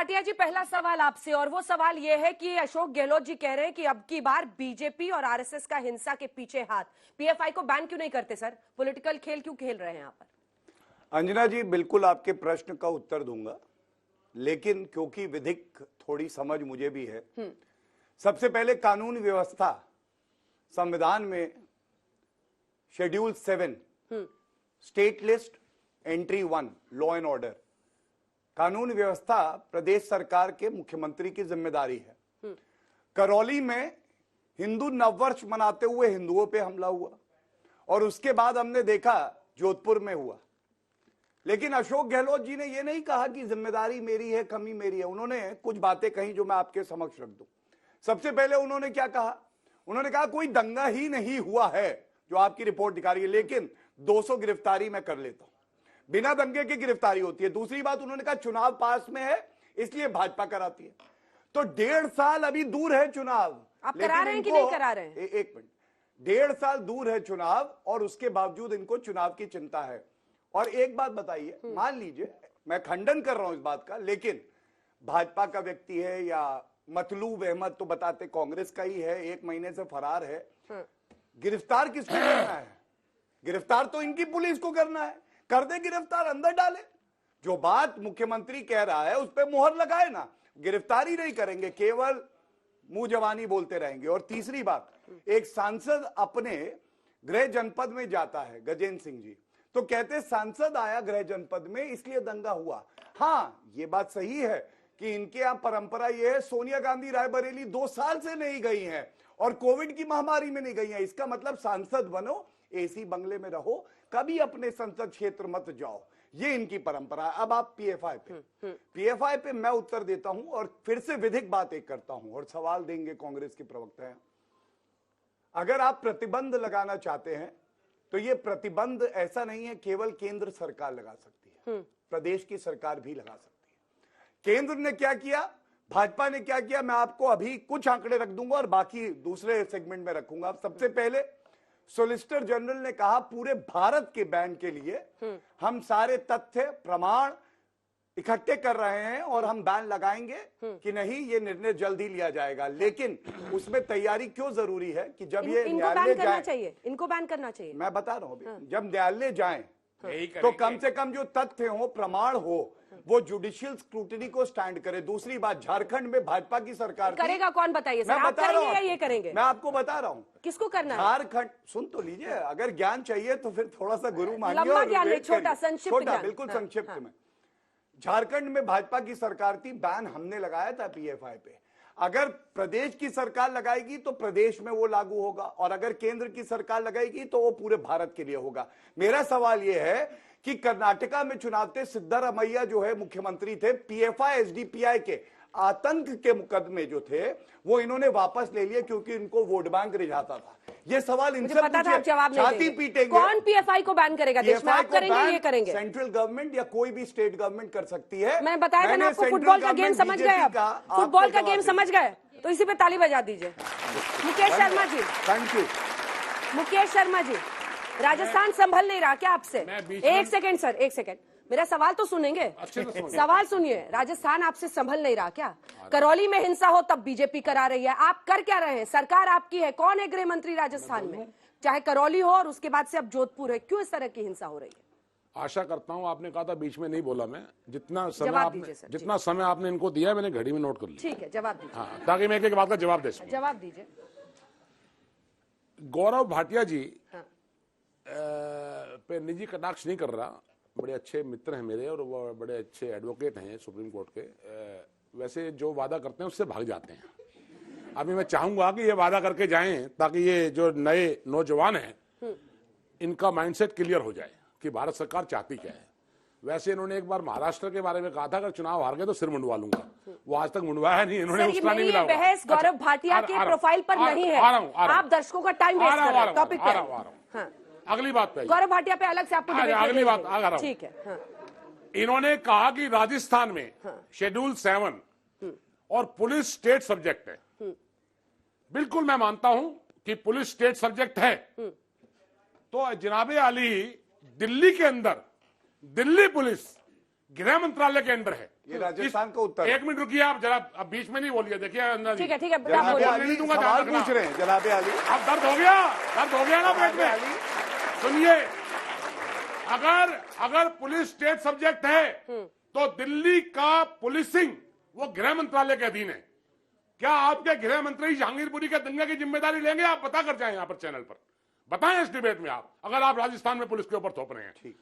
भाटिया जी, पहला सवाल आपसे, और वो सवाल ये है कि अशोक गहलोत जी कह रहे हैं कि अब की बार बीजेपी और आरएसएस का हिंसा के पीछे हाथ। पीएफआई को बैन क्यों नहीं करते सर? पॉलिटिकल खेल क्यों खेल रहे हैं यहाँ पर? अंजना जी, बिल्कुल आपके प्रश्न का उत्तर दूंगा, लेकिन क्योंकि विधिक थोड़ी समझ मुझे भी है, सबसे पहले कानून व्यवस्था संविधान में schedule 7 state list entry 1 law and order, कानून व्यवस्था प्रदेश सरकार के मुख्यमंत्री की जिम्मेदारी है। करौली में हिंदू नववर्ष मनाते हुए हिंदुओं पे हमला हुआ और उसके बाद हमने देखा जोधपुर में हुआ। लेकिन अशोक गहलोत जी ने यह नहीं कहा कि जिम्मेदारी मेरी है, कमी मेरी है। उन्होंने कुछ बातें कही जो मैं आपके समक्ष रख दूं। सबसे पहले उन्होंने क्या कहा? उन्होंने कहा कोई दंगा ही नहीं हुआ है जो आपकी रिपोर्ट दिखा रही है, लेकिन 200 गिरफ्तारी मैं कर लेता हूं। बिना दंगे की गिरफ्तारी होती है। दूसरी बात उन्होंने कहा चुनाव पास में है इसलिए भाजपा कराती है। तो 1.5 साल अभी दूर है चुनाव। आप करा रहे हैं कि नहीं करा रहे हैं? एक मिनट, 1.5 साल दूर है चुनाव और उसके बावजूद इनको चुनाव की चिंता है। और एक बात बताइए, मान लीजिए मैं खंडन कर रहा हूं इस बात का, लेकिन भाजपा का व्यक्ति है या मतलूब अहमद तो बताते कांग्रेस का ही है, 1 महीने से फरार है, गिरफ्तार किसको करना है? गिरफ्तार तो इनकी पुलिस को करना है। कर दे गिरफ्तार, अंदर डाले। जो बात मुख्यमंत्री कह रहा है उस पर मोहर लगाए ना। गिरफ्तारी नहीं करेंगे, केवल मुंह जवानी बोलते रहेंगे। और तीसरी बात, एक सांसद अपने गृह जनपद में जाता है, गजेंद्र सिंह जी, तो कहते सांसद आया गृह जनपद में इसलिए दंगा हुआ। हाँ, ये बात सही है कि इनके यहां परंपरा ये है, सोनिया गांधी रायबरेली 2 साल से नहीं गई हैं और कोविड की महामारी में नहीं गई हैं। इसका मतलब सांसद बनो, एसी बंगले में रहो, कभी अपने संसद क्षेत्र मत जाओ, ये इनकी परंपरा है। अब आप पीएफआई पे मैं उत्तर देता हूं और फिर से विधिक बात एक करता हूं और सवाल देंगे कांग्रेस के प्रवक्ता हैं। अगर आप प्रतिबंध लगाना चाहते हैं तो ये प्रतिबंध ऐसा नहीं है केवल केंद्र सरकार लगा सकती है, प्रदेश की सरकार भी लगा सकती है। केंद्र ने क्या किया, भाजपा ने क्या किया, मैं आपको अभी कुछ आंकड़े रख दूंगा और बाकी दूसरे सेगमेंट में रखूंगा। सबसे पहले सोलिसिटर जनरल ने कहा पूरे भारत के बैन के लिए हम सारे तथ्य प्रमाण इकट्ठे कर रहे हैं और हम बैन लगाएंगे कि नहीं, ये निर्णय जल्द ही लिया जाएगा। लेकिन उसमें तैयारी क्यों जरूरी है कि जब ये न्यायालय जाए, इनको बैन करना चाहिए। मैं बता रहा हूं, जब न्यायालय जाए तो कम से कम जो तथ्य हो, प्रमाण हो, वो जुडिशियल स्क्रूटिनी को स्टैंड करे। दूसरी बात, झारखंड में भाजपा की सरकार करेगा कौन, बताइए सर? आप करेंगे या ये करेंगे? मैं आपको बता रहा हूं किसको करना है। झारखंड, सुन तो लीजिए, अगर ज्ञान चाहिए तो फिर थोड़ा सा गुरु मानिए। लंबा ज्ञान नहीं, छोटा संक्षिप्त ज्ञान। बिल्कुल संक्षिप्त में। झारखंड में भाजपा की सरकार थी, बैन हमने लगाया था पीएफआई पे। अगर प्रदेश की सरकार लगाएगी तो प्रदेश में वो लागू होगा और अगर केंद्र की सरकार लगाएगी तो वो पूरे भारत के लिए होगा। मेरा सवाल ये है कि कर्नाटका में चुनाव थे, सिद्धारमैया जो है मुख्यमंत्री थे, पीएफआई एसडीपीआई के आतंक के मुकदमे जो थे वो इन्होंने वापस ले लिए क्योंकि इनको वोट बैंक रिझाता था। ये सवाल इनसे पता था, जवाब नहीं छाती पीटेंगे। कौन पीएफआई को बैन करेगा देश में? आप करेंगे, ये करेंगे? सेंट्रल गवर्नमेंट या कोई भी स्टेट गवर्नमेंट कर सकती है। मैं बताया था ना आपको, फुटबॉल का गेम समझ गए, फुटबॉल का गेम समझ गए, तो इसी पे ताली बजा दीजिए। Mukesh Sharma ji, thank you. मुकेश शर्मा जी, राजस्थान संभल नहीं रहा क्या आपसे? एक सेकंड सर, एक सेकंड, मेरा सवाल तो सुनेंगे। सवाल सुनिए, राजस्थान आपसे संभल नहीं रहा क्या? करौली में हिंसा हो तब बीजेपी करा रही है, आप कर क्या रहे हैं? सरकार आपकी है, कौन है गृह मंत्री राजस्थान में? चाहे करौली हो और उसके बाद से अब जोधपुर है, क्यों इस तरह की हिंसा हो रही है? आशा करता हूं, आपने कहा था बीच में नहीं बोला मैं, जितना समय आपने इनको दिया मैंने घड़ी में नोट कर लिया। ठीक है, जवाब दीजिए। हाँ, ताकि मैं एक बात का जवाब दे सकूं। जवाब दीजिए। गौरव भाटिया जी पे निजी कटाक्ष नहीं कर रहा, बड़े अच्छे मित्र हैं मेरे और वो बड़े अच्छे एडवोकेट हैं सुप्रीम कोर्ट के। वैसे जो वादा करते हैं उससे भाग जाते हैं। अभी मैं चाहूंगा कि ये वादा करके जाएं ताकि ये जो नए नौजवान हैं इनका माइंडसेट क्लियर हो जाए कि भारत सरकार चाहती क्या है। वैसे इन्होंने एक बार महाराष्ट्र के बारे में कहा था अगर चुनाव हार गए तो सिर मुंडवा लूंगा, वो आज तक मुंडवाया नहीं इन्होंने, उसका नहीं मिला। बहस गौरव भाटिया के प्रोफाइल पर नहीं है, आप दर्शकों का टाइम वेस्ट कर रहे हैं। टॉपिक पे अगली बात पे, गौरव भाटिया पे अलग से आपको अगली बात आ रहा हूं। ठीक है। इन्होंने कहा कि राजस्थान में शेड्यूल 7 और पुलिस स्टेट सब्जेक्ट है। बिल्कुल मैं मानता हूं कि पुलिस स्टेट सब्जेक्ट है, तो जनाबे आली दिल्ली के अंदर दिल्ली पुलिस गृह मंत्रालय के अंदर है। ये राजस्थान का उत्तर है। 1 मिनट रुकिए आप जरा, अब बीच में नहीं बोलिए। देखिए अंदर जी, ठीक है ठीक है, आप जनाबे बोलिए। अली दूंगा, सवाल ध्यान पूछ रहे हैं, जनाबे अली। अब दर्द हो गया ना पेट जनाबे में। अली, सुनिए, अगर पुलिस स्टेट सब्जेक्ट है तो दिल्ली का पुलिसिंग वो गृह मंत्रालय के अधीन है। क्या आपके गृह मंत्री जहांगीरपुरी के दंगे की जिम्मेदारी लेंगे? आप बता कर जाएं यहाँ पर चैनल पर, बताएं इस डिबेट में आप, अगर आप राजस्थान में पुलिस के ऊपर थोप रहे हैं। ठीक,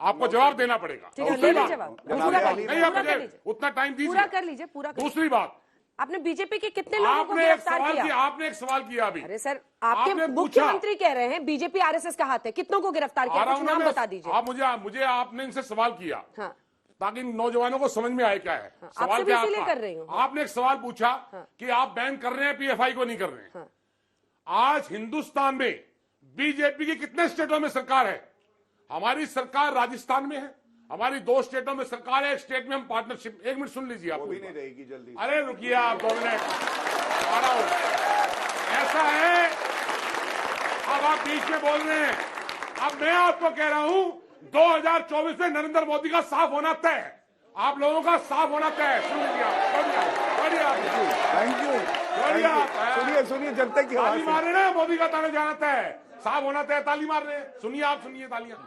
आपको जवाब देना पड़ेगा। ठीक है, दूसरी ले बात- लीजिए जवाब। जनाबे पूरा कर अली, लीजिए, नहीं, आप पूरा कर मुझे लीजिए, उतना टाइम दीजिए। पूरा कर लीजिए, पूरा कर लीजिए। दूसरी बात, आपने बीजेपी के कितने लोगों को आपने एक गिरफ्तार सवाल किया? किया, आपने एक सवाल किया अभी। अरे सर, आपके आपने पूछा। मुख्यमंत्री कह रहे हैं बीजेपी आरएसएस का हाथ है, कितनों को गिरफ्तार किया? कुछ नाम बता दीजिए। आप मुझे आपने इनसे सवाल किया हाँ, ताकि नौजवानों को समझ में आए क्या है। आपसे सवाल भी क्या इसीलिए आपका? कर रही हूँ। आपने एक सवाल पूछा कि आप बैन कर रहे हैं, पीएफआई को नहीं कर रहे हैं। हाँ। आज हिंदुस्तान में बीजेपी की कितने स्टेटों में सरकार है? हमारी सरकार राजस्थान में है, हमारी 2 स्टेटों में सरकार है, एक स्टेट में हम पार्टनरशिप। 1 मिनट सुन लीजिए आप। वो भी नहीं रहेगी जल्दी। अरे रुकिए आप 2 मिनट, आ रहा हूं। ऐसा है, अब आप बीच में बोल रहे हैं। अब मैं आपको कह रहा हूं 2024 में नरेंद्र मोदी का साफ होना तय है, आप लोगों का साफ होना तय है। सुन लीजिए आप, छोड़िए आप, थैंक यू। सुनिए सुनिए, जनता की आवाज ताली मार रहे हैं, मोदी का ताना जाना तय है, साफ होना तय, ताली मार रहे हैं। सुनिए आप, सुनिए तालियां।